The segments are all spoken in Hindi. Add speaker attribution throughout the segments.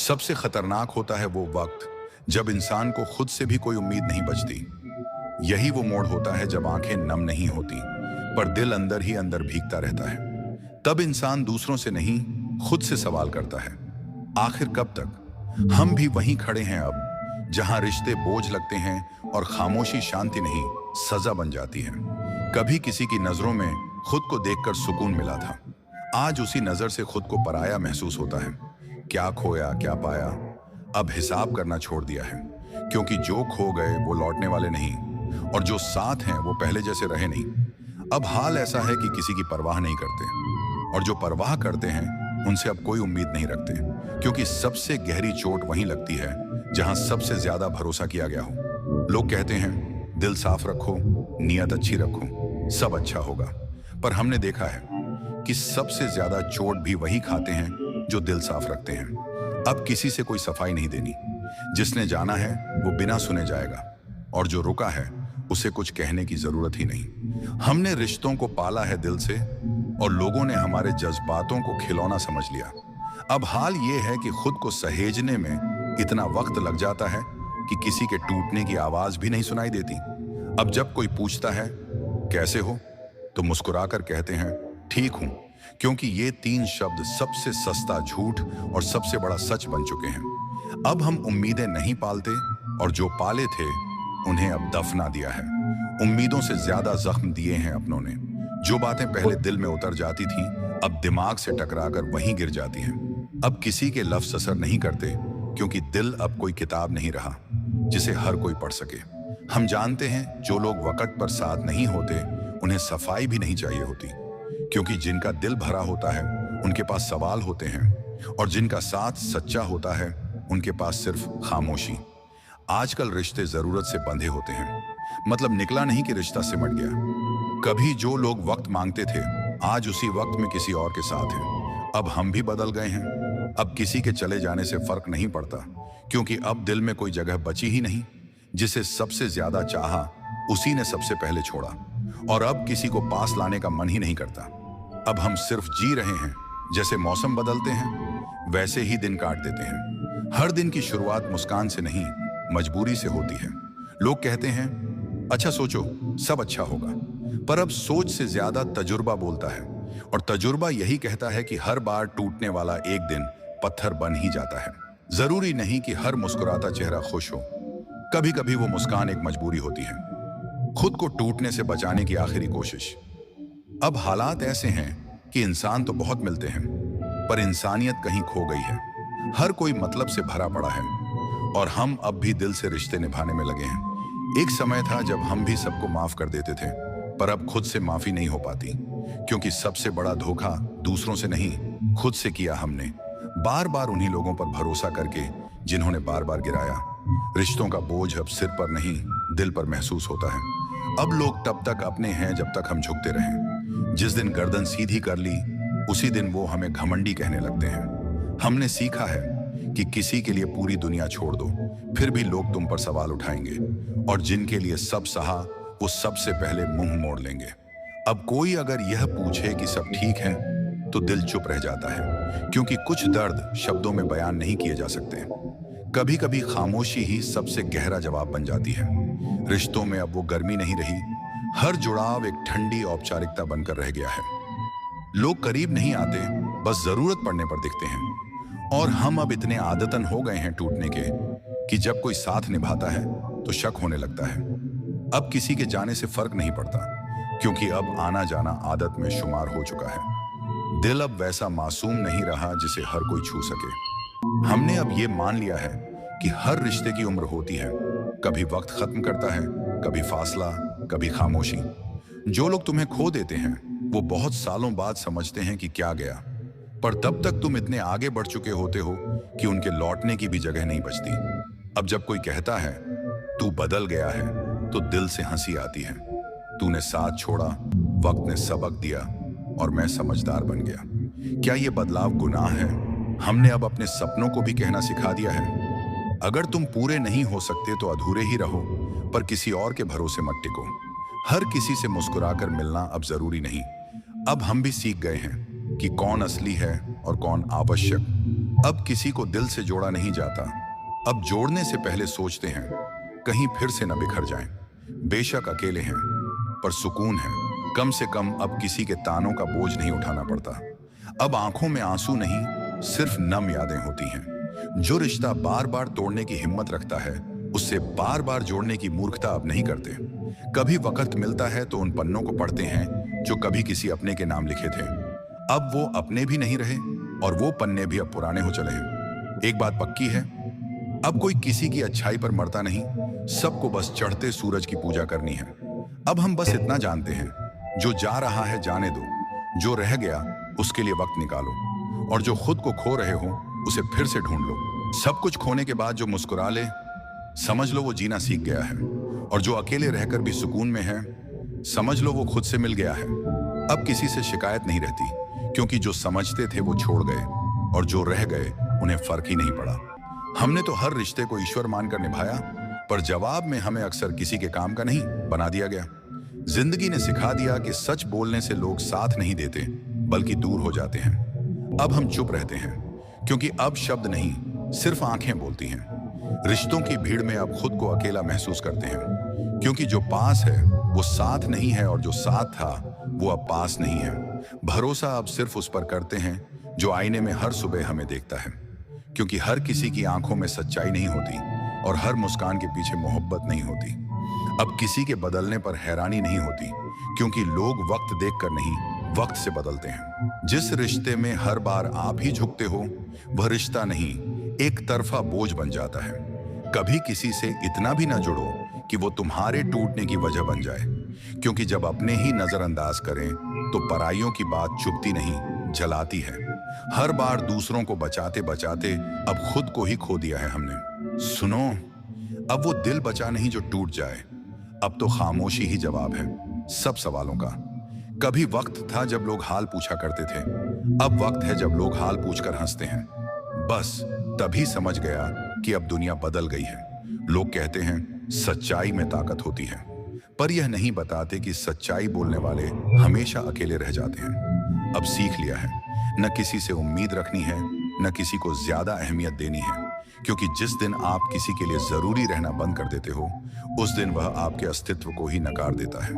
Speaker 1: सबसे खतरनाक होता है वो वक्त जब इंसान को खुद से भी कोई उम्मीद नहीं बचती। यही वो मोड़ होता है जब आंखें नम नहीं होती, पर दिल अंदर ही अंदर भीगता रहता है। तब इंसान दूसरों से नहीं, खुद से सवाल करता है, आखिर कब तक? हम भी वहीं खड़े हैं अब, जहां रिश्ते बोझ लगते हैं और खामोशी शांति नहीं, सजा बन जाती है। कभी किसी की नजरों में खुद को देखकर सुकून मिला था, आज उसी नजर से खुद को पराया महसूस होता है। क्या खोया क्या पाया, अब हिसाब करना छोड़ दिया है, क्योंकि जो खो गए वो लौटने वाले नहीं, और जो साथ हैं वो पहले जैसे रहे नहीं। अब हाल ऐसा है कि किसी की परवाह नहीं करते, और जो परवाह करते हैं उनसे अब कोई उम्मीद नहीं रखते, क्योंकि सबसे गहरी चोट वहीं लगती है जहां सबसे ज्यादा भरोसा किया गया हो। लोग कहते हैं दिल साफ रखो, नीयत अच्छी रखो, सब अच्छा होगा। पर हमने देखा है कि सबसे ज्यादा चोट भी वही खाते हैं जो दिल साफ रखते हैं। अब किसी से कोई सफाई नहीं देनी, जिसने जाना है वो बिना सुने जाएगा, और जो रुका है उसे कुछ कहने की जरूरत ही नहीं। हमने रिश्तों को पाला है दिल से, और लोगों ने हमारे जज्बातों को खिलौना समझ लिया। अब हाल ये है कि खुद को सहेजने में इतना वक्त लग जाता है कि किसी के टूटने की आवाज भी नहीं सुनाई देती। अब जब कोई पूछता है कैसे हो, तो मुस्कुराकर कहते हैं ठीक हूं, क्योंकि ये तीन शब्द सबसे सस्ता झूठ और सबसे बड़ा सच बन चुके हैं। अब हम उम्मीदें नहीं पालते, और जो पाले थे उन्हें अब दफना दिया है। उम्मीदों से ज्यादा जख्म दिए हैं अपनों ने। जो बातें पहले दिल में उतर जाती थीं, अब दिमाग से टकराकर वहीं गिर जाती हैं। अब किसी के लफ्ज असर नहीं करते, क्योंकि दिल अब कोई किताब नहीं रहा जिसे हर कोई पढ़ सके। हम जानते हैं जो लोग वक्त पर साथ नहीं होते उन्हें सफाई भी नहीं चाहिए होती, क्योंकि जिनका दिल भरा होता है उनके पास सवाल होते हैं, और जिनका साथ सच्चा होता है उनके पास सिर्फ खामोशी। आजकल रिश्ते जरूरत से बंधे होते हैं, मतलब निकला नहीं कि रिश्ता सिमट गया। कभी जो लोग वक्त मांगते थे आज उसी वक्त में किसी और के साथ हैं। अब हम भी बदल गए हैं। अब किसी के चले जाने से फर्क नहीं पड़ता, क्योंकि अब दिल में कोई जगह बची ही नहीं। जिसे सबसे ज्यादा चाहा उसी ने सबसे पहले छोड़ा, और अब किसी को पास लाने का मन ही नहीं करता। अब हम सिर्फ जी रहे हैं, जैसे मौसम बदलते हैं वैसे ही दिन काट देते हैं। हर दिन की शुरुआत मुस्कान से नहीं, मजबूरी से होती है। लोग कहते हैं अच्छा सोचो, सब अच्छा होगा, पर अब सोच से ज्यादा तजुर्बा बोलता है, और तजुर्बा यही कहता है कि हर बार टूटने वाला एक दिन पत्थर बन ही जाता है। जरूरी नहीं कि हर मुस्कुराता चेहरा खुश हो, कभी कभी वो मुस्कान एक मजबूरी होती है, खुद को टूटने से बचाने की आखिरी कोशिश। अब हालात ऐसे हैं कि इंसान तो बहुत मिलते हैं, पर इंसानियत कहीं खो गई है। हर कोई मतलब से भरा पड़ा है, और हम अब भी दिल से रिश्ते निभाने में लगे हैं। एक समय था जब हम भी सबको माफ कर देते थे, पर अब खुद से माफी नहीं हो पाती, क्योंकि सबसे बड़ा धोखा दूसरों से नहीं, खुद से किया हमने। बार बार उन्हीं लोगों पर भरोसा करके जिन्होंने बार बार गिराया। रिश्तों का बोझ अब सिर पर नहीं, दिल पर महसूस होता है। अब लोग तब तक अपने हैं जब तक हम झुकते रहें। जिस दिन गर्दन सीधी कर ली, उसी दिन वो हमें घमंडी कहने लगते हैं। हमने सीखा है कि किसी के लिए पूरी दुनिया छोड़ दो, फिर भी लोग तुम पर सवाल उठाएंगे, और जिनके लिए सब सहा वो सबसे पहले मुंह मोड़ लेंगे। अब कोई अगर यह पूछे कि सब ठीक है, तो दिल चुप रह जाता है, क्योंकि कुछ दर्द शब्दों में बयान नहीं किए जा सकते। कभी कभी खामोशी ही सबसे गहरा जवाब बन जाती है। रिश्तों में अब वो गर्मी नहीं रही, हर जुड़ाव एक ठंडी औपचारिकता बनकर रह गया है। लोग करीब नहीं आते, बस जरूरत पड़ने पर दिखते हैं, और हम अब इतने आदतन हो गए हैं टूटने के कि जब कोई साथ निभाता है तो शक होने लगता है। अब किसी के जाने से फर्क नहीं पड़ता, क्योंकि अब आना जाना आदत में शुमार हो चुका है। दिल अब वैसा मासूम नहीं रहा जिसे हर कोई छू सके। हमने अब ये मान लिया है कि हर रिश्ते की उम्र होती है, कभी वक्त खत्म करता है, कभी फासला, कभी खामोशी। जो लोग तुम्हें खो देते हैं वो बहुत सालों बाद समझते हैं कि क्या गया, पर तब तक तुम इतने आगे बढ़ चुके होते हो कि उनके लौटने की भी जगह नहीं बचती। अब जब कोई कहता है तू बदल गया है, तो दिल से हंसी आती है। तूने साथ छोड़ा, वक्त ने सबक दिया, और मैं समझदार बन गया। क्या ये बदलाव गुनाह है? हमने अब अपने सपनों को भी कहना सिखा दिया है। अगर तुम पूरे नहीं हो सकते तो अधूरे ही रहो, पर किसी और के भरोसे मत टिको। हर किसी से मुस्कुराकर मिलना अब जरूरी नहीं। अब हम भी सीख गए हैं कि कौन असली है और कौन आवश्यक। अब किसी को दिल से जोड़ा नहीं जाता। अब जोड़ने से पहले सोचते हैं कहीं फिर से न बिखर जाएं। बेशक अकेले हैं पर सुकून है। कम से कम अब किसी के तानों का बोझ नहीं उठाना पड़ता। अब आंखों में आंसू नहीं, सिर्फ नम यादें होती हैं। जो रिश्ता बार बार तोड़ने की हिम्मत रखता है उससे बार बार जोड़ने की मूर्खता अब नहीं करते। कभी वक्त मिलता है तो उन पन्नों को पढ़ते हैं जो कभी किसी अपने के नाम लिखे थे। अब वो अपने भी नहीं रहे और वो पन्ने भी अब पुराने हो चले हैं। एक बात पक्की है, अब कोई किसी की अच्छाई पर मरता नहीं। सबको बस चढ़ते सूरज की पूजा करनी है। अब हम बस इतना जानते हैं, जो जा रहा है जाने दो, जो रह गया उसके लिए वक्त निकालो, और जो खुद को खो रहे हो उसे फिर से ढूंढ लो। सब कुछ खोने के बाद जो मुस्कुरा ले, समझ लो वो जीना सीख गया है। और जो अकेले रहकर भी सुकून में है, समझ लो वो खुद से मिल गया है। अब किसी से शिकायत नहीं रहती, क्योंकि जो समझते थे वो छोड़ गए, और जो रह गए उन्हें फर्क ही नहीं पड़ा। हमने तो हर रिश्ते को ईश्वर मानकर निभाया, पर जवाब में हमें अक्सर किसी के काम का नहीं बना दिया गया। जिंदगी ने सिखा दिया कि सच बोलने से लोग साथ नहीं देते बल्कि दूर हो जाते हैं। अब हम चुप रहते हैं, क्योंकि अब शब्द नहीं, सिर्फ आंखें बोलती हैं। रिश्तों की भीड़ में अब खुद को अकेला महसूस करते हैं, क्योंकि जो पास है वो साथ नहीं है, और जो साथ था वो अब पास नहीं है। भरोसा अब सिर्फ उस पर करते हैं जो आईने में हर सुबह हमें देखता है, क्योंकि हर किसी की आंखों में सच्चाई नहीं होती और हर मुस्कान के पीछे मोहब्बत नहीं होती। अब किसी के बदलने पर हैरानी नहीं होती, क्योंकि लोग वक्त देखकर नहीं, वक्त से बदलते हैं। जिस रिश्ते में हर बार आप ही झुकते हो, वह रिश्ता नहीं, एक तरफा बोझ बन जाता है। कभी किसी से इतना भी ना जुड़ो कि वो तुम्हारे टूटने की वजह बन जाए, क्योंकि जब अपने ही नजरअंदाज करें तो पराइयों की बात चुभती नहीं, जलाती है। हर बार दूसरों को बचाते बचाते अब खुद को ही खो दिया है हमने। सुनो, अब वो दिल बचा नहीं जो टूट जाए। अब तो खामोशी ही जवाब है सब सवालों का। कभी वक्त था जब लोग हाल पूछा करते थे, अब वक्त है जब लोग हाल पूछकर हंसते हैं। बस तभी समझ गया कि अब दुनिया बदल गई है। लोग कहते हैं सच्चाई में ताकत होती है, पर यह नहीं बताते कि सच्चाई बोलने वाले हमेशा अकेले रह जाते हैं। अब सीख लिया है, न किसी से उम्मीद रखनी है, न किसी को ज्यादा अहमियत देनी है, क्योंकि जिस दिन आप किसी के लिए जरूरी रहना बंद कर देते हो, उस दिन वह आपके अस्तित्व को ही नकार देता है।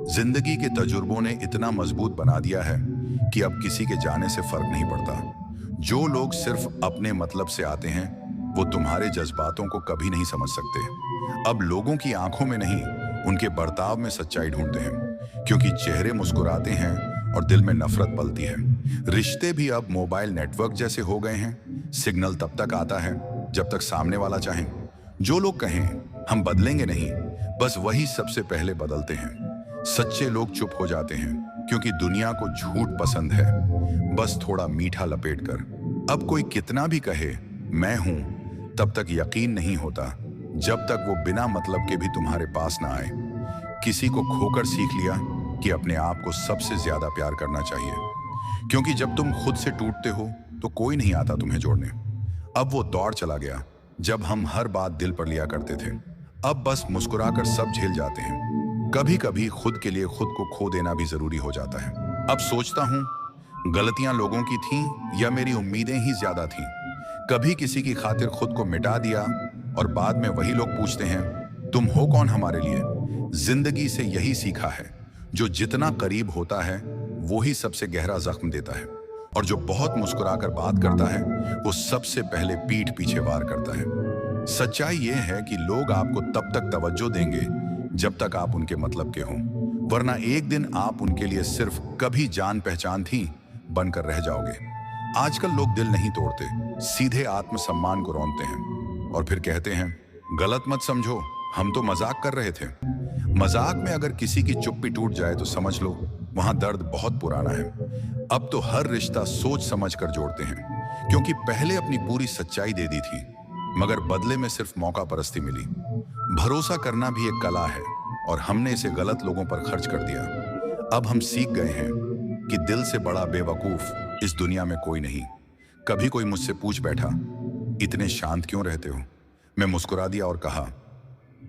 Speaker 1: जिंदगी के तजुर्बों ने इतना मजबूत बना दिया है कि अब किसी के जाने से फर्क नहीं पड़ता। जो लोग सिर्फ अपने मतलब से आते हैं, वो तुम्हारे जज्बातों को कभी नहीं समझ सकते। अब लोगों की आंखों में नहीं, उनके बर्ताव में सच्चाई ढूंढते हैं, क्योंकि चेहरे मुस्कुराते हैं और दिल में नफरत पलती है। रिश्ते भी अब मोबाइल नेटवर्क जैसे हो गए हैं। सिग्नल तब तक आता है जब तक सामने वाला चाहे। जो लोग कहें हम बदलेंगे नहीं, बस वही सबसे पहले बदलते हैं। सच्चे लोग चुप हो जाते हैं, क्योंकि दुनिया को झूठ पसंद है, बस थोड़ा मीठा लपेटकर। अब कोई कितना भी कहे मैं हूं, तब तक यकीन नहीं होता जब तक वो बिना मतलब के भी तुम्हारे पास ना आए। किसी को खोकर सीख लिया कि अपने आप को सबसे ज्यादा प्यार करना चाहिए, क्योंकि जब तुम खुद से टूटते हो तो कोई नहीं आता तुम्हें जोड़ने। अब वो दौर चला गया जब हम हर बात दिल पर लिया करते थे। अब बस मुस्कुराकर सब झेल जाते हैं। कभी कभी खुद के लिए खुद को खो देना भी जरूरी हो जाता है। अब सोचता हूँ, गलतियां लोगों की थीं या मेरी उम्मीदें ही ज्यादा थीं। कभी किसी की खातिर खुद को मिटा दिया और बाद में वही लोग पूछते हैं तुम हो कौन हमारे लिए। जिंदगी से यही सीखा है, जो जितना करीब होता है वो ही सबसे गहरा जख्म देता है, और जो बहुत मुस्कुराकर बात करता है वो सबसे पहले पीठ पीछे वार करता है। सच्चाई ये है कि लोग आपको तब तक तवज्जो देंगे जब तक आप उनके मतलब के हों, वरना एक दिन आप उनके लिए सिर्फ कभी जान पहचान थी बनकर रह जाओगे। आजकल लोग दिल नहीं तोड़ते, सीधे आत्मसम्मान को रौंदते हैं और फिर कहते हैं गलत मत समझो, हम तो मजाक कर रहे थे। मजाक में अगर किसी की चुप्पी टूट जाए तो समझ लो वहां दर्द बहुत पुराना है। अब तो हर रिश्ता सोच समझ कर जोड़ते हैं, क्योंकि पहले अपनी पूरी सच्चाई दे दी थी, मगर बदले में सिर्फ मौका परस्ती मिली। भरोसा करना भी एक कला है, और हमने इसे गलत लोगों पर खर्च कर दिया। अब हम सीख गए हैं कि दिल से बड़ा बेवकूफ इस दुनिया में कोई नहीं। कभी कोई मुझसे पूछ बैठा इतने शांत क्यों रहते हो, मैं मुस्कुरा दिया और कहा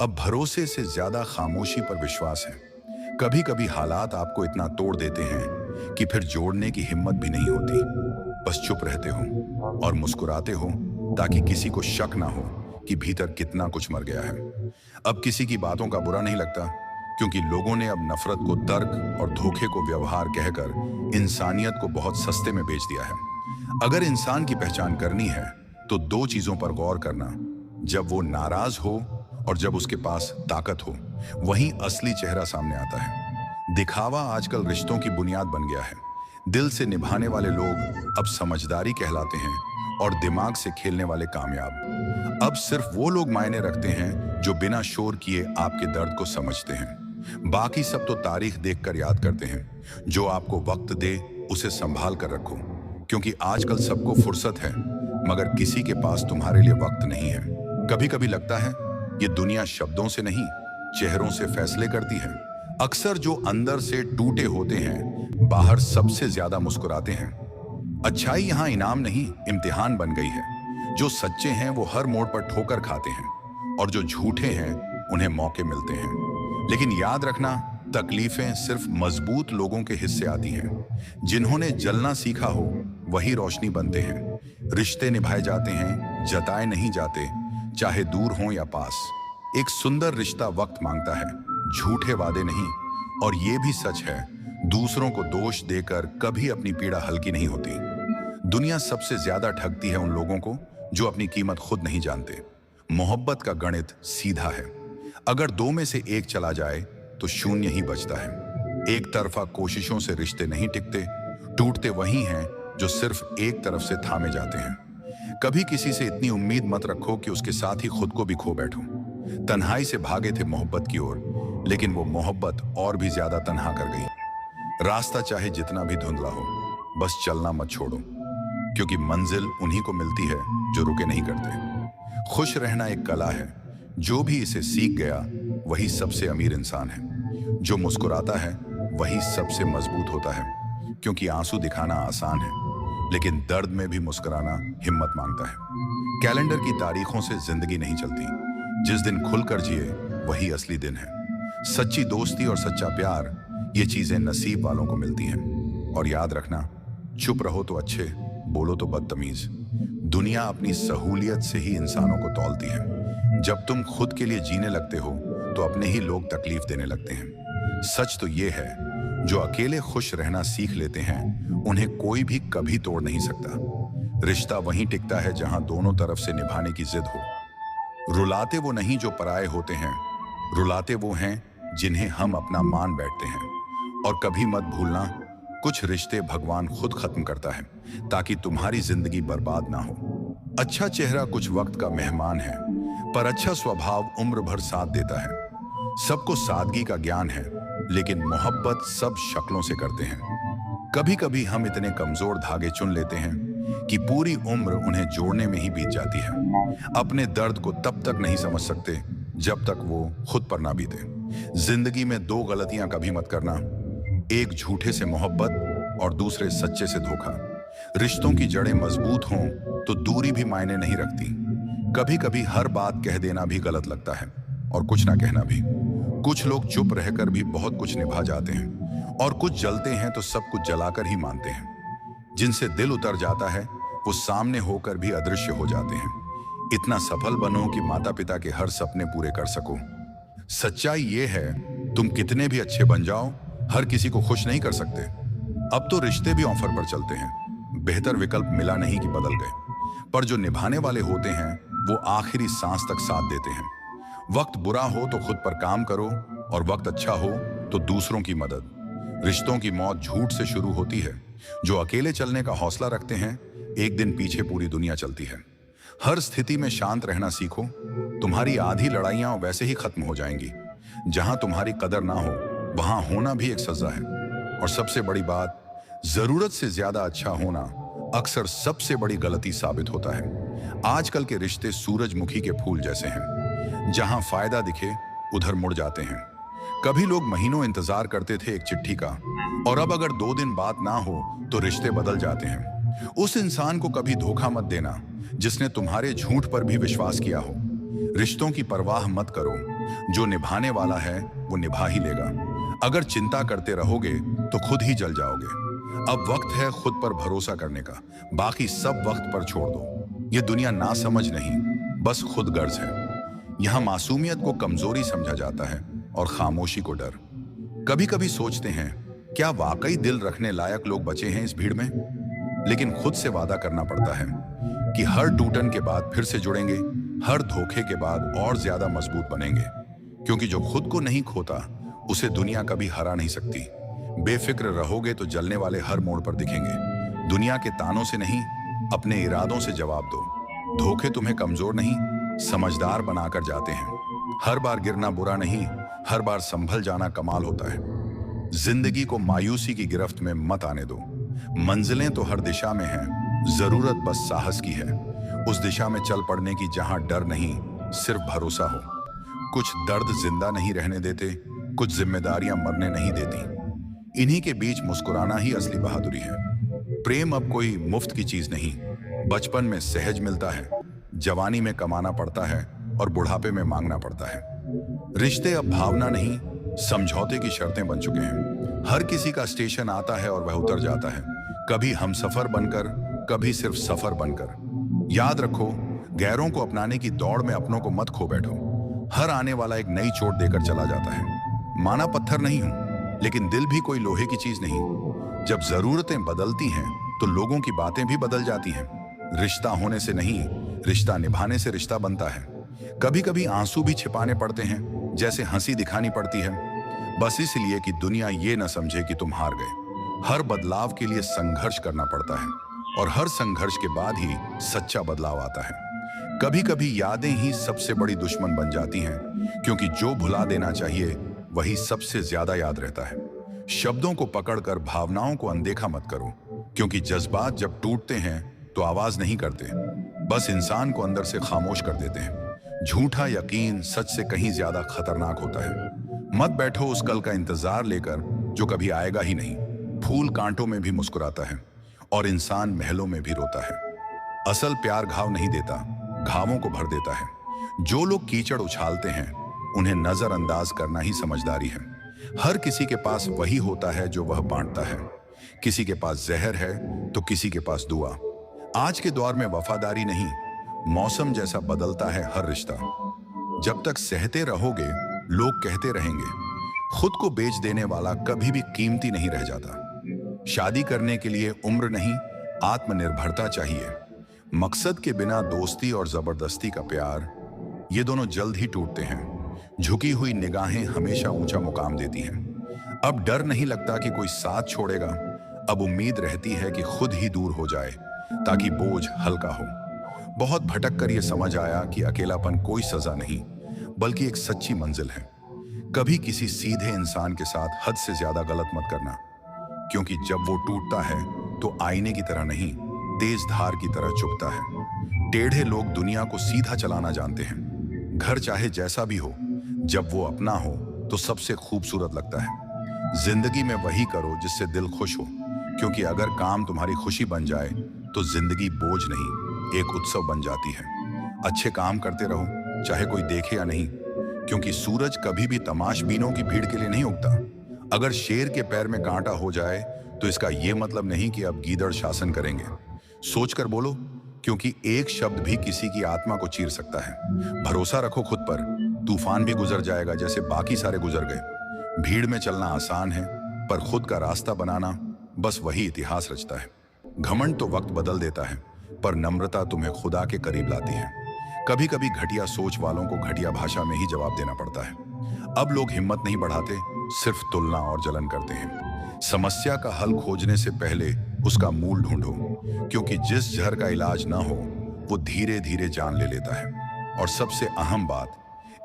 Speaker 1: अब भरोसे से ज्यादा खामोशी पर विश्वास है। कभी कभी हालात आपको इतना तोड़ देते हैं कि फिर जोड़ने की हिम्मत भी नहीं होती। बस चुप रहते हो और मुस्कुराते हो ताकि किसी को शक ना हो कि भीतर कितना कुछ मर गया है। अब किसी की बातों का बुरा नहीं लगता, क्योंकि लोगों ने अब नफरत को तर्क और धोखे को व्यवहार कहकर इंसानियत को बहुत सस्ते में बेच दिया है। अगर इंसान की पहचान करनी है तो दो चीजों पर गौर करना, जब वो नाराज हो और जब उसके पास ताकत हो, वहीं असली चेहरा सामने आता है। दिखावा आजकल रिश्तों की बुनियाद बन गया है। दिल से निभाने वाले लोग अब समझदारी कहलाते हैं और दिमाग से खेलने वाले कामयाब। अब सिर्फ वो लोग मायने रखते हैं जो बिना शोर किए आपके दर्द को समझते हैं। बाकी सब तो तारीख देखकर याद करते हैं। जो आपको वक्त दे उसे संभाल कर रखो, क्योंकि आजकल सबको फुर्सत है मगर किसी के पास तुम्हारे लिए वक्त नहीं है। कभी कभी लगता है ये दुनिया शब्दों से नहीं, चेहरों से फैसले करती है। अक्सर जो अंदर से टूटे होते हैं बाहर सबसे ज्यादा मुस्कुराते हैं। अच्छाई यहाँ इनाम नहीं, इम्तिहान बन गई है। जो सच्चे हैं वो हर मोड़ पर ठोकर खाते हैं और जो झूठे हैं उन्हें मौके मिलते हैं। लेकिन याद रखना, तकलीफें सिर्फ मजबूत लोगों के हिस्से आती हैं। जिन्होंने जलना सीखा हो वही रोशनी बनते हैं। रिश्ते निभाए जाते हैं, जताए नहीं जाते, चाहे दूर हों या पास। एक सुंदर रिश्ता वक्त मांगता है, झूठे वादे नहीं। और ये भी सच है, दूसरों को दोष देकर कभी अपनी पीड़ा हल्की नहीं होती। दुनिया सबसे ज्यादा ठगती है उन लोगों को जो अपनी कीमत खुद नहीं जानते। मोहब्बत का गणित सीधा है। अगर दो में से एक चला जाए तो शून्य ही बचता है। एक तरफा कोशिशों से रिश्ते नहीं टिकते, टूटते वही हैं जो सिर्फ एक तरफ से थामे जाते हैं। कभी किसी से इतनी उम्मीद मत रखो कि उसके साथ ही खुद को भी खो बैठो। तन्हाई से भागे थे मोहब्बत की ओर, लेकिन वो मोहब्बत और भी ज्यादा तन्हा कर गई। रास्ता चाहे जितना भी धुंधला हो, बस चलना मत छोड़ो, क्योंकि मंजिल उन्हीं को मिलती है जो रुके नहीं करते। खुश रहना एक कला है, जो भी इसे सीख गया वही सबसे अमीर इंसान है। जो मुस्कुराता है वही सबसे मजबूत होता है, क्योंकि आंसू दिखाना आसान है, लेकिन दर्द में भी मुस्कुराना हिम्मत मांगता है। कैलेंडर की तारीखों से जिंदगी नहीं चलती। जिस दिन खुलकर जिए वही असली दिन है। सच्ची दोस्ती और सच्चा प्यार, ये चीजें नसीब वालों को मिलती हैं। और याद रखना, चुप रहो तो अच्छे, बोलो तो बदतमीज। दुनिया अपनी सहूलियत से ही इंसानों को तौलती है। जब तुम खुद के लिए जीने लगते हो तो अपने ही लोग तकलीफ देने लगते हैं। सच तो ये है, जो अकेले खुश रहना सीख लेते हैं उन्हें कोई भी कभी तोड़ नहीं सकता। रिश्ता वहीं टिकता है जहां दोनों तरफ से निभाने की जिद हो। रुलाते वो नहीं जो पराये होते हैं, रुलाते वो हैं जिन्हें हम अपना मान बैठते हैं। और कभी मत भूलना, कुछ रिश्ते भगवान खुद खत्म करता है ताकि तुम्हारी जिंदगी बर्बाद ना हो। अच्छा चेहरा कुछ वक्त का मेहमान है, पर अच्छा स्वभाव उम्र भर साथ देता है। सबको सादगी का ज्ञान है, लेकिन मोहब्बत सब शक्लों से करते हैं। कभी कभी हम इतने कमजोर धागे चुन लेते हैं कि पूरी उम्र उन्हें जोड़ने में ही बीत जाती है। अपने दर्द को तब तक नहीं समझ सकते जब तक वो खुद पर ना बीते। जिंदगी में दो गलतियां कभी मत करना, एक झूठे से मोहब्बत और दूसरे सच्चे से धोखा। रिश्तों की जड़ें मजबूत हों तो दूरी भी मायने नहीं रखती। कभी कभी हर बात कह देना भी गलत लगता है, और कुछ ना कहना भी। कुछ लोग चुप रहकर भी बहुत कुछ निभा जाते हैं, और कुछ जलते हैं तो सब कुछ जलाकर ही मानते हैं। जिनसे दिल उतर जाता है वो सामने होकर भी अदृश्य हो जाते हैं। इतना सफल बनो कि माता पिता के हर सपने पूरे कर सको। सच्चाई ये है, तुम कितने भी अच्छे बन जाओ, हर किसी को खुश नहीं कर सकते। अब तो रिश्ते भी ऑफर पर चलते हैं। बेहतर विकल्प मिला नहीं कि बदल गए। पर जो निभाने वाले होते हैं वो आखिरी सांस तक साथ देते हैं। वक्त बुरा हो तो खुद पर काम करो, और वक्त अच्छा हो तो दूसरों की मदद। रिश्तों की मौत झूठ से शुरू होती है। जो अकेले चलने का हौसला रखते हैं, एक दिन पीछे पूरी दुनिया चलती है। हर स्थिति में शांत रहना सीखो, तुम्हारी आधी लड़ाइयां वैसे ही खत्म हो जाएंगी। जहां तुम्हारी कदर ना हो वहां होना भी एक सजा है। और सबसे बड़ी बात, जरूरत से ज्यादा अच्छा होना अक्सर सबसे बड़ी गलती साबित होता है। आजकल के रिश्ते सूरजमुखी के फूल जैसे हैं, जहां फायदा दिखे उधर मुड़ जाते हैं। कभी लोग महीनों इंतजार करते थे एक चिट्ठी का, और अब अगर 2 दिन बात ना हो तो रिश्ते बदल जाते हैं। उस इंसान को कभी धोखा मत देना जिसने तुम्हारे झूठ पर भी विश्वास किया हो। रिश्तों की परवाह मत करो, जो निभाने वाला है वो निभा ही लेगा। अगर चिंता करते रहोगे तो खुद ही जल जाओगे। अब वक्त है खुद पर भरोसा करने का, बाकी सब वक्त पर छोड़ दो। ये दुनिया ना समझ नहीं, बस खुद गर्ज है। यहाँ मासूमियत को कमजोरी समझा जाता है और खामोशी को डर। कभी कभी सोचते हैं, क्या वाकई दिल रखने लायक लोग बचे हैं इस भीड़ में? लेकिन खुद से वादा करना पड़ता है कि हर टूटन के बाद फिर से जुड़ेंगे, हर धोखे के बाद और ज्यादा मजबूत बनेंगे। क्योंकि जो खुद को नहीं खोता उसे दुनिया कभी हरा नहीं सकती। बेफिक्र रहोगे तो जलने वाले हर मोड़ पर दिखेंगे। दुनिया के तानों से नहीं, अपने इरादों से जवाब दो। धोखे तुम्हें कमजोर नहीं, समझदार बनाकर जाते हैं। हर बार गिरना बुरा नहीं, हर बार संभल जाना कमाल होता है। जिंदगी को मायूसी की गिरफ्त में मत आने दो। मंजिलें तो हर दिशा में हैं, जरूरत बस साहस की है। उस दिशा में चल पड़ने की जहां डर नहीं, सिर्फ भरोसा हो। कुछ दर्द जिंदा नहीं रहने देते, कुछ जिम्मेदारियां मरने नहीं देती। इन्हीं के बीच मुस्कुराना ही असली बहादुरी है। प्रेम अब कोई मुफ्त की चीज नहीं, बचपन में सहज मिलता है, जवानी में कमाना पड़ता है और बुढ़ापे में मांगना पड़ता है। रिश्ते अब भावना नहीं, समझौते की शर्तें बन चुके हैं। हर किसी का स्टेशन आता है और वह उतर जाता है, कभी हमसफर बनकर, कभी सिर्फ सफर बनकर। याद रखो, गैरों को अपनाने की दौड़ में अपनों को मत खो बैठो। हर आने वाला एक नई चोट देकर चला जाता है। माना पत्थर नहीं हूं, लेकिन दिल भी कोई लोहे की चीज नहीं। जब जरूरतें बदलती हैं तो लोगों की बातें भी बदल जाती हैं। रिश्ता होने से नहीं, रिश्ता निभाने से रिश्ता बनता है। कभी कभी आंसू भी छिपाने पड़ते हैं, जैसे हंसी दिखानी पड़ती है, बस इसलिए कि दुनिया ये न समझे कि तुम हार गए। हर बदलाव के लिए संघर्ष करना पड़ता है और हर संघर्ष के बाद ही सच्चा बदलाव आता है। कभी कभी यादें ही सबसे बड़ी दुश्मन बन जाती हैं, क्योंकि जो भुला देना चाहिए वही सबसे ज्यादा याद रहता है। शब्दों को पकड़कर भावनाओं को अनदेखा मत करो, क्योंकि जज्बात जब टूटते हैं तो आवाज नहीं करते, बस इंसान को अंदर से खामोश कर देते हैं। झूठा यकीन सच से कहीं ज्यादा खतरनाक होता है। मत बैठो उस कल का इंतजार लेकर जो कभी आएगा ही नहीं। फूल कांटों में भी मुस्कुराता है और इंसान महलों में भी रोता है। असल प्यार घाव नहीं देता, घावों को भर देता है। जो लोग कीचड़ उछालते हैं उन्हें नजरअंदाज करना ही समझदारी है। हर किसी के पास वही होता है जो वह बांटता है। किसी के पास जहर है तो किसी के पास दुआ। आज के दौर में वफादारी नहीं, मौसम जैसा बदलता है हर रिश्ता। जब तक सहते रहोगे लोग कहते रहेंगे। खुद को बेच देने वाला कभी भी कीमती नहीं रह जाता। शादी करने के लिए उम्र नहीं, आत्मनिर्भरता चाहिए। मकसद के बिना दोस्ती और जबरदस्ती का प्यार, ये दोनों जल्द ही टूटते हैं। झुकी हुई निगाहें हमेशा ऊंचा मुकाम देती हैं। अब डर नहीं लगता कि कोई साथ छोड़ेगा, अब उम्मीद रहती है कि खुद ही दूर हो जाए ताकि बोझ हल्का हो। बहुत भटक कर यह समझ आया कि अकेलापन कोई सजा नहीं, बल्कि एक सच्ची मंजिल है। कभी किसी सीधे इंसान के साथ हद से ज्यादा गलत मत करना, क्योंकि जब वो टूटता है तो आईने की तरह नहीं, तेज धार की तरह चुभता है। टेढ़े लोग दुनिया को सीधा चलाना जानते हैं। घर चाहे जैसा भी हो, जब वो अपना हो तो सबसे खूबसूरत लगता है। जिंदगी में वही करो जिससे दिल खुश हो, क्योंकि अगर काम तुम्हारी खुशी बन जाए तो जिंदगी बोझ नहीं, एक उत्सव बन जाती है। अच्छे काम करते रहो, चाहे कोई देखे या नहीं, क्योंकि सूरज कभी भी तमाशबीनों की भीड़ के लिए नहीं उगता। अगर शेर के पैर में कांटा हो जाए तो इसका यह मतलब नहीं कि अब गीदड़ शासन करेंगे। सोचकर बोलो, क्योंकि एक शब्द भी किसी की आत्मा को चीर सकता है। भरोसा रखो खुद पर, तूफान भी गुजर जाएगा जैसे बाकी सारे गुजर गए। भीड़ में चलना आसान है, पर खुद का रास्ता बनाना बस वही इतिहास रचता है। घमंड तो वक्त बदल देता है, पर नम्रता तुम्हें खुदा के करीब लाती है। कभी कभी घटिया सोच वालों को घटिया भाषा में ही जवाब देना पड़ता है। अब लोग हिम्मत नहीं बढ़ाते, सिर्फ तुलना और जलन करते हैं। समस्या का हल खोजने से पहले उसका मूल ढूंढो, क्योंकि जिस जहर का इलाज ना हो वो धीरे धीरे जान ले लेता है। और सबसे अहम बात,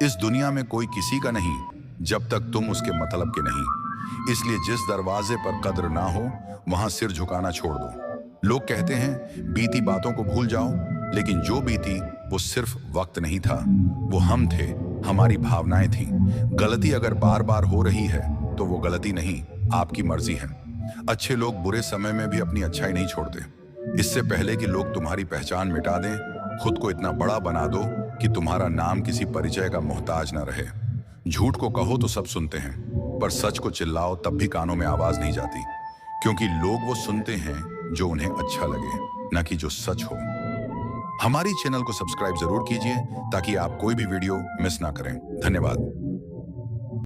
Speaker 1: इस दुनिया में कोई किसी का नहीं जब तक तुम उसके मतलब के नहीं। इसलिए जिस दरवाजे पर कद्र ना हो वहां सिर झुकाना छोड़ दो। लोग कहते हैं बीती बातों को भूल जाओ, लेकिन जो बीती वो सिर्फ वक्त नहीं था, वो हम थे, हमारी भावनाएं थीं। गलती अगर बार बार हो रही है तो वो गलती नहीं, आपकी मर्जी है। अच्छे लोग बुरे समय में भी अपनी अच्छाई नहीं छोड़ते। इससे पहले कि लोग तुम्हारी पहचान मिटा दें, खुद को इतना बड़ा बना दो कि तुम्हारा नाम किसी परिचय का मोहताज ना रहे। झूठ को कहो तो सब सुनते हैं, पर सच को चिल्लाओ तब भी कानों में आवाज नहीं जाती, क्योंकि लोग वो सुनते हैं जो उन्हें अच्छा लगे, ना कि जो सच हो। हमारी चैनल को सब्सक्राइब जरूर कीजिए ताकि आप कोई भी वीडियो मिस ना करें। धन्यवाद।